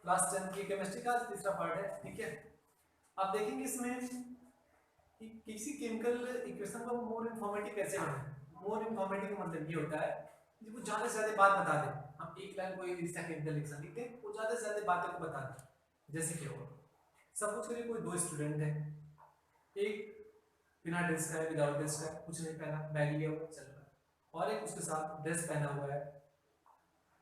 Class 10 की chemistry का तीसरा पार्ट है, ठीक है। आप देखेंगे इसमें कि किसी केमिकल इक्वेशन को मोर इन्फॉर्मेटिव कैसे बनाएं। मोर इन्फॉर्मेटिव का मतलब ये होता है कि वो ज्यादा से ज्यादा बात बता दे। हम एक लाइन कोई इसका केमिकल इक्वेशन लिखते हैं, वो ज्यादा से ज्यादा बातें को बता दे। जैसे क्या होगा, सपोज करिए कोई दो स्टूडेंट है, एक बिना ड्रेस का है, विदाउट ड्रेस का है, कुछ नहीं पहना, बैग लिया हुआ चल रहा है, और एक उसके साथ ड्रेस पहना हुआ है,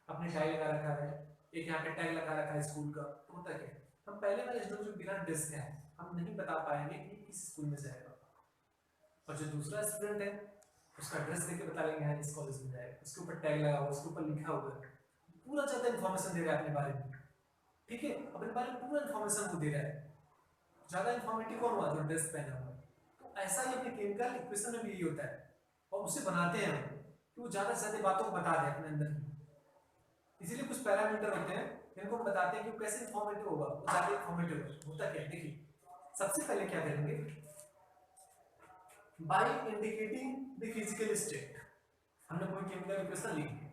अपने टैग लगा रखा है, एक यहाँ पे टैग लगा रखा है स्कूल का। तो होता क्या है, हम पहले वाले स्टूडेंट जो बिना ड्रेस के है, हम नहीं बता पाएंगे कि किस स्कूल में जाएगा, और जो दूसरा स्टूडेंट है उसका ड्रेस देख के बता लेंगे हाँ इस कॉलेज में जाएगा, उसके ऊपर टैग लगा हुआ, उसके ऊपर लिखा हुआ है, पूरा ज्यादा इन्फॉर्मेशन दे रहा है अपने बारे में, ठीक है, अपने बारे में पूरा इन्फॉर्मेशन को दे रहा है। ज्यादा इन्फॉर्मेटिव कौन हुआ, जो ड्रेस पहना हुआ है। तो ऐसा ही अपने केमिकल इक्वेशन में भी यही होता है, और उसे बनाते हैं हम कि वो ज्यादा से ज्यादा बातों को बता दे अपने अंदर। इसीलिए कुछ पैरामीटर होते हैं जिनको हम बताते हैं कि वो कैसे इन्फॉर्मेटिव होगा, वो ज्यादा इन्फॉर्मेटिव होता क्या है। देखिए सबसे पहले क्या करेंगे, by indicating the physical state. हमने कोई केमिकल इक्वेशन लिख लिया,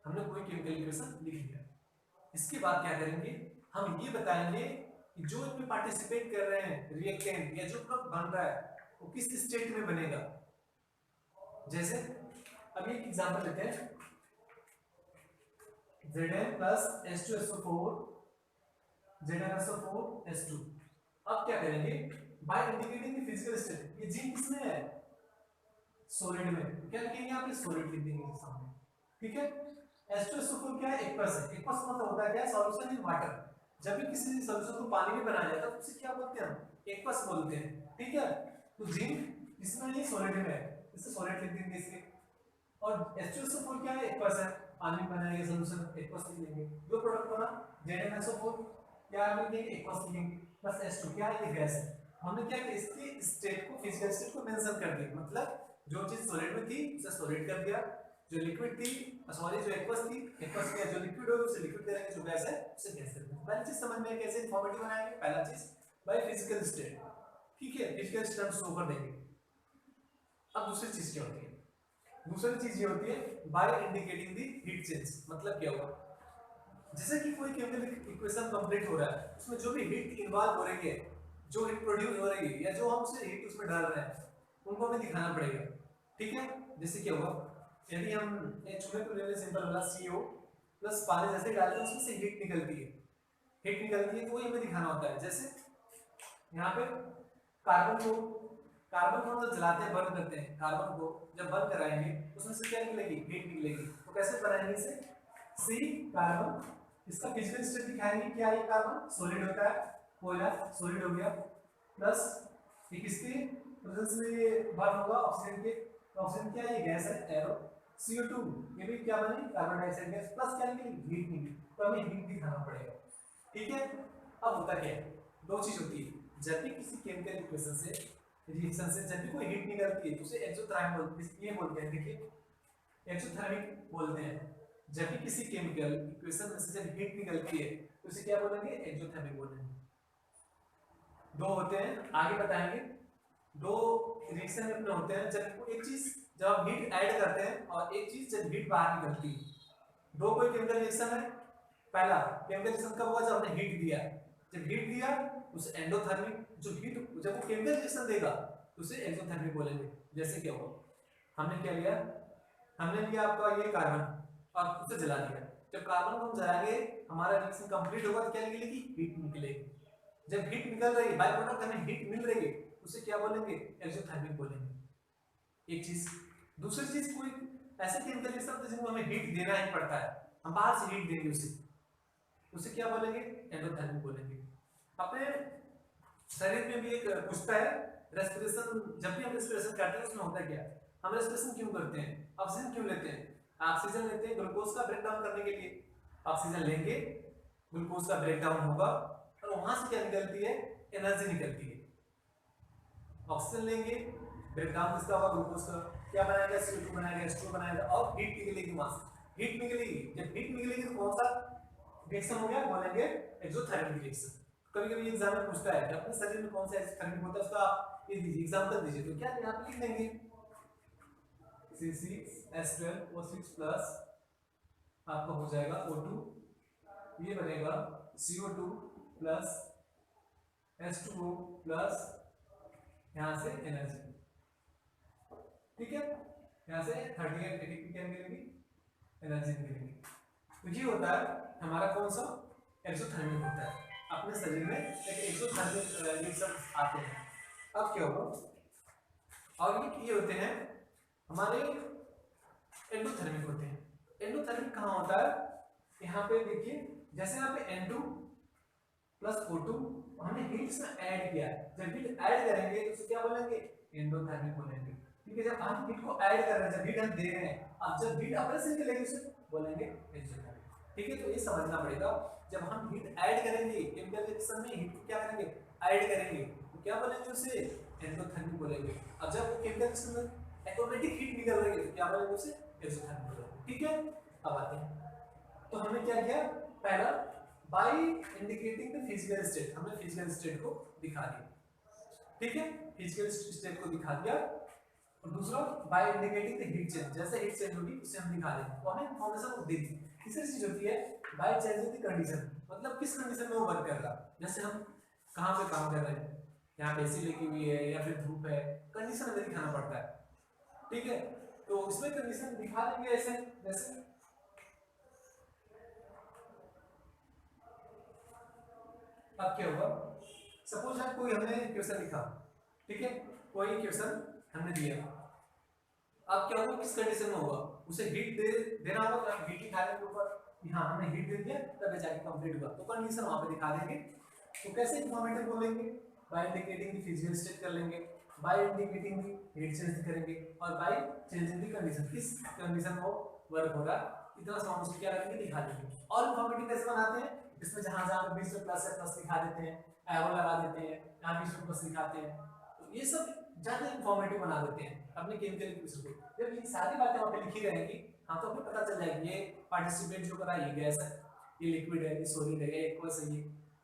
हमने कोई केमिकल इक्वेशन लिख लिया, इसके बाद क्या करेंगे, हम ये बताएंगे कि जो इसमें पार्टिसिपेट कर रहे हैं रिएक्टेंट या जो प्रोडक्ट बन रहा है वो किस स्टेट में बनेगा। जैसे अभी एक एग्जांपल लेते हैं, Zn plus H2SO4 ZnSO4 H2। अब क्या करेंगे, by indicating the physical state, ये जी किसमें है, सॉलिड में, क्या लिखेंगे यहाँ पे सॉलिड लिख देंगे सामने, ठीक है। H2SO4 क्या है, एक्वस है, एक्वस मतलब होता है क्या, सॉल्यूशन इन वाटर। जब भी किसी सॉल्यूशन को पानी में बनाया जाता है तो उसे क्या बोलते हैं, हम एक्वस बोलते हैं, ठीक है। तो जिंक इसमें नहीं सॉलिड में है, इसे सॉलिड लिख देंगे इसके, और H2SO4 क्या है, एक्वस है, पानी में बनाया गया सॉल्यूशन, एक्वस लिख देंगे। जो प्रोडक्ट बना ZnSO4 क्या लिखेंगे, एक्वस लिखेंगे, प्लस H2 क्या है, ये गैस है। हमने क्या किया, इसकी स्टेट को, फिजिकल स्टेट को मेंशन कर दिया, मतलब जो चीज सॉलिड में थी उसे सॉलिड कर दिया, जो लिक्विड थी सॉरी जो एक्वस थी, एक्वस किया, जो लिक्विड होगी उसे लिक्विड करेंगे, जो गैस है उसे गैस कर देंगे। पहली चीज समझ में कैसे इन्फॉर्मेटिव बनाएंगे, पहला चीज बाय फिजिकल स्टेट, ठीक है, फिजिकल स्टेट हम शो कर देंगे। अब दूसरी चीज क्या होती है, दूसरी चीज ये होती है बाय इंडिकेटिंग दी हीट चेंज। मतलब क्या हुआ, जैसे कि कोई केमिकल इक्वेशन कंप्लीट हो रहा है, उसमें जो भी हीट इन्वॉल्व हो रही है, जो हीट प्रोड्यूस हो रही है, या जो हम उसे हीट उसमें डाल रहे हैं, उनको हमें दिखाना पड़ेगा, ठीक है। जैसे क्या हुआ, यदि हम एक चूल्हे को ले लें, सिंपल वाला CO प्लस पानी जैसे डालते हैं, उसमें से हीट निकलती है, हीट निकलती है तो वही हमें दिखाना होता है। जैसे यहाँ पे कार्बन को, कार्बन को हम जब जलाते हैं, बर्न करते हैं, कार्बन को जब बर्न कराएंगे उसमें से क्या निकलेगी, हीट निकलेगी। तो कैसे बनाएंगे इसे, सी कार्बन, इसका फिजिकल स्टेट दिखाएंगे, क्या ये कार्बन सॉलिड होता है, कोयला सॉलिड हो गया, प्लस ये किसके प्रेजेंस में बर्न होगा, ऑक्सीजन के, ऑक्सीजन क्या है, ये गैस है, एरो CO2, ये भी क्या बनी, कार्बन डाइऑक्साइड गैस, प्लस क्या निकली, हीट निकली, तो हमें हीट दिखाना पड़ेगा, ठीक है। अब होता क्या है, दो चीज होती है, जब भी किसी केमिकल इक्वेशन से, रिएक्शन से जब भी कोई हीट निकलती है तो उसे एक्सोथर्मिक ये बोलते हैं, देखिए एक्सोथर्मिक बोलते हैं। जब भी किसी केमिकल इक्वेशन में से जब हीट निकलती है तो उसे क्या बोलेंगे, एक्सोथर्मिक बोलेंगे। दो होते हैं, आगे बताएंगे, दो रिएक्शन में अपने होते हैं, जब एक चीज जब हम हीट ऐड करते हैं और एक चीज जब हीट बाहर निकलती है। दो कोई केमिकल रिएक्शन है, पहला केमिकल रिएक्शन कब हुआ, जब हमने हीट दिया, जब हीट दिया उसे एंडोथर्मिक, जो हीट जब वो केमिकल रिएक्शन देगा तो उसे एक्सोथर्मिक बोलेंगे। जैसे क्या हुआ, हमने क्या लिया, हमने लिया आपका ये कार्बन और उसे जला दिया, जब कार्बन को हम जलाएंगे हमारा रिएक्शन कंप्लीट होगा तो क्या निकलेगी, हीट निकलेगी। जब हीट निकल रही है, बाय प्रोडक्ट हमें हीट मिल रही है, उसे क्या बोलेंगे, एक्सोथर्मिक बोलेंगे। एक चीज, दूसरी चीज कोई ऐसे केमिकल रिएक्शन जिनको हमें हीट देना ही पड़ता है, हम बाहर से हीट देंगे उसे, उसे क्या बोलेंगे, एंडोथर्मिक बोलेंगे। अपने शरीर में भी एक पूछता है रेस्पिरेशन, जब भी हम रेस्पिरेशन करते हैं उसमें होता क्या, हम रेस्पिरेशन क्यों करते हैं, ऑक्सीजन क्यों लेते हैं, ऑक्सीजन लेते हैं ग्लूकोज का ब्रेकडाउन करने के लिए, ऑक्सीजन लेंगे, ग्लूकोज का ब्रेकडाउन होगा और वहां से क्या निकलती है, एनर्जी निकलती है। ऑक्सीजन लेंगे, ब्रेकडाउन किसका होगा, ग्लूकोज का, क्या बनाएगा, CO2 बनाएगा, H2 बनाएगा, और हीट निकलेगी वहां से, हीट निकलेगी, जब हीट निकलेगी तो कौन सा रिएक्शन हो गया, बोलेंगे एक्सोथर्मिक रिएक्शन। कभी कभी एग्जाम में पूछता है कि अपने शरीर में कौन सा एक्सोथर्मिक होता है, उसका ये दीजिए एग्जांपल दीजिए, तो क्या यहां पे लिख देंगे C6H12O6 प्लस आपका हो जाएगा O2 ये बनेगा CO2 प्लस H2O प्लस यहाँ से एनर्जी, ठीक है, यहाँ से 38 ATP क्या निकलेगी, एनर्जी निकलेगी। तो ये होता है हमारा कौन सा एक्सोथर्मिक होता है, अपने शरीर में एक एक्सोथर्मिक रिएक्शन आते हैं। अब क्या होगा, और ये होते हैं हमारे एंडोथर्मिक होते हैं। एंडोथर्मिक कहाँ होता है, यहाँ पे देखिए जैसे यहाँ पे N2 प्लस O2 हमने हीट इसमें ऐड किया है, जब हीट ऐड करेंगे तो क्या बोलेंगे, एंडोथर्मिक बोलेंगे, ठीक है। जब हम हीट को ऐड कर रहे हैं, जब हीट हम दे रहे हैं, अब जब हीट अपने से निकलेगी उसे बोलेंगे एक्सोथर्मिक, ठीक है। तो ये समझना पड़ेगा, जब हम हीट ऐड करेंगे केमिकल रिएक्शन में, हीट को क्या करेंगे, ऐड करेंगे, तो क्या बोलेंगे उसे एंडोथर्मिक बोलेंगे। अब जब केमिकल रिएक्शन में ऑटोमेटिक हीट निकल रही है तो क्या बोलेंगे उसे एक्सोथर्मिक बोलेंगे, ठीक है। अब आते हैं, तो हमने क्या किया, पहला by indicating the physical state, हमने फिजिकल स्टेट को दिखा दिया, ठीक है, फिजिकल स्टेट को दिखा दिया। और दूसरा by indicating the heat change, जैसे हीट चेंज होगी उसे हम दिखा देंगे, तो हमें इंफॉर्मेशन को दी। तीसरी चीज होती है बाय चेंजिंग द कंडीशन, मतलब किस कंडीशन में वो वर्क कर रहा है, जैसे हम कहाँ पे काम कर रहे हैं, यहाँ पे एसी लगी हुई है या फिर धूप है, कंडीशन हमें दिखाना पड़ता है, ठीक है। तो इसमें कंडीशन दिखा देंगे ऐसे, जैसे अब क्या होगा, सपोज है कोई हमने क्वेश्चन लिखा, ठीक है, कोई क्वेश्चन हमने दिया, अब क्या होगा, किस कंडीशन में होगा, उसे हीट देना होगा, तो हीट दिखाने के ऊपर यहाँ हमने हीट दे दिया तब जाके कंप्लीट हुआ, तो कंडीशन वहां पे दिखा देंगे। तो कैसे इंफॉर्मेटिव बोलेंगे, by indicating the physical state कर लेंगे, by indicating the heat change करेंगे, और बाय चेंजिंग द कंडीशन, किस कंडीशन में वो वर्क हो रहा है, इतना साउंड से क्या करेंगे, दिखा देंगे। और इंफॉर्मेटिव कैसे बनाते हैं, इसमें जहां जहां बीच में प्लस है प्लस दिखा देते हैं, एरो लगा देते हैं, यहाँ बीच में प्लस दिखाते हैं, तो ये सब ज्यादा इंफॉर्मेटिव बना देते हैं अपने केमिकल इक्वेशन को। जब ये सारी बातें वहां पे लिखी रहेंगी, हाँ, तो हमें पता चल जाएगी ये पार्टिसिपेट जो करा, ये गैस है, ये लिक्विड है, ये सॉलिड है, ये एक्वस है, ये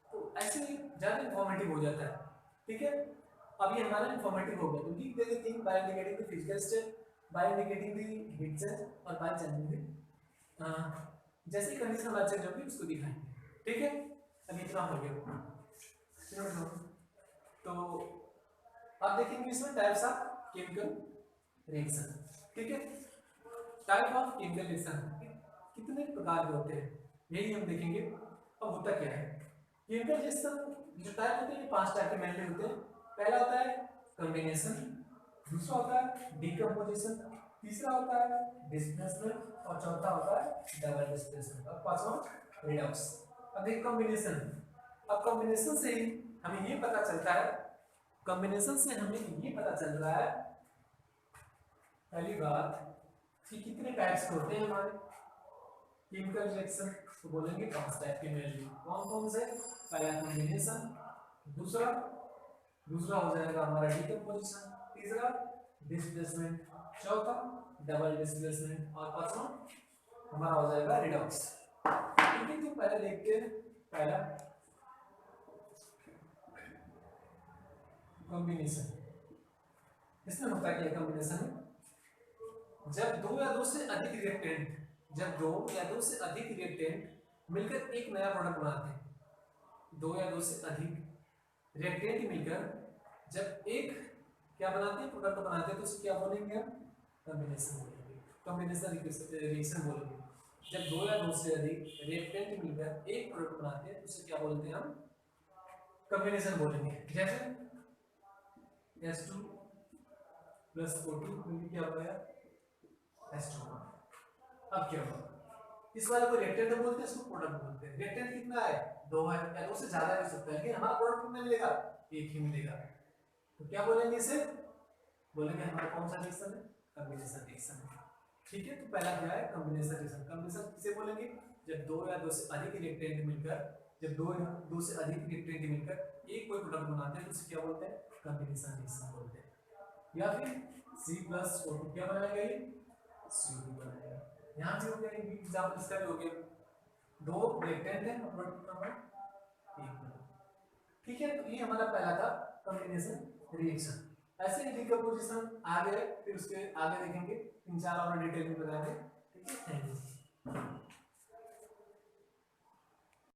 तो ऐसे ज्यादा इंफॉर्मेटिव हो जाता है, ठीक है। अब ये हमारा इंफॉर्मेटिव हो गया, तो लिख देते thing by indicating the physical state, by indicating the heat change, और बाय चेंजिंग द जैसे कंडीशन बाय चेंज होगी उसको दिखाएंगे, ठीक है। अब इतना हो गया, तो अब देखेंगे इसमें टाइप्स ऑफ केमिकल रिएक्शन, ठीक है। टाइप ऑफ केमिकल रिएक्शन कितने प्रकार के होते हैं, यही हम देखेंगे। अब होता क्या है, केमिकल रिएक्शन जो टाइप होते हैं ये 5 टाइप के मेनली होते हैं। पहला होता है कॉम्बिनेशन, दूसरा होता है डिकम्पोजिशन, तीसरा होता है डिस्प्लेसमेंट, और चौथा होता है डबल डिस्प्लेसमेंट, और पांचवा रिडक्स। अब देखिए कॉम्बिनेशन, अब कॉम्बिनेशन से ही हमें ये पता चलता है, कॉम्बिनेशन से हमें ये पता चल रहा है पहली बात कि कितने टाइप्स के होते हैं हमारे केमिकल रिएक्शन, तो बोलेंगे 5 टाइप के मेनली। कौन कौन से, पहला कॉम्बिनेशन, दूसरा हो जाएगा हमारा डिकम्पोजिशन, तीसरा डिस्प्लेसमेंट, चौथा डबल डिस्प्लेसमेंट, और पांचवा हमारा हो जाएगा रिडक्स, ठीक है। तो पहले देखते हैं, पहला कॉम्बिनेशन। इसमें होता है क्या कॉम्बिनेशन में, जब दो या दो से अधिक रिएक्टेंट मिलकर एक नया प्रोडक्ट बनाते हैं, दो या दो से अधिक रिएक्टेंट मिलकर जब एक क्या बनाते हैं, प्रोडक्ट बनाते हैं, तो उसे क्या बोलेंगे हम, कॉम्बिनेशन बोलेंगे, कॉम्बिनेशन रिएक्शन बोलेंगे। जब दो या दो से अधिक रिएक्टेंट मिलकर एक प्रोडक्ट बनाते हैं तो उसे क्या बोलते हैं हम, कॉम्बिनेशन बोलेंगे। जैसे H2 प्लस O2 मिलकर क्या हो गया H2O। अब क्या होगा, इस वाले को रिएक्टेंट बोलते हैं, इसको प्रोडक्ट बोलते हैं। रिएक्टेंट कितना है, 2 है, या उससे ज्यादा भी हो सकता है, लेकिन हमारा प्रोडक्ट कितना मिलेगा, एक ही मिलेगा, तो क्या बोलेंगे इसे, बोलेंगे हमारा कौन सा रिएक्शन है, कॉम्बिनेशन रिएक्शन, ठीक है। तो पहला क्या है कॉम्बिनेशन रिएक्शन, कॉम्बिनेशन किसे बोलेंगे, जब दो या दो से अधिक रिएक्टेंट मिलकर एक कोई प्रोडक्ट बनाते हैं तो उसे क्या बोलते हैं, कॉम्बिनेशन रिएक्शन बोलते हैं। या फिर C+O2 क्या बनाएगा, ये CO2 बनाएगा। यहाँ से हो गया, एग्जाम्पल इसका भी हो गया, दो रिएक्टेंट है, प्रोडक्ट नंबर 1, ठीक है। तो ये हमारा पहला था कॉम्बिनेशन रिएक्शन। ऐसे ही डिकम्पोजिशन आ गए, फिर उसके आगे देखेंगे, 3-4 और डिटेल में बताएंगे, ठीक है। Thank you.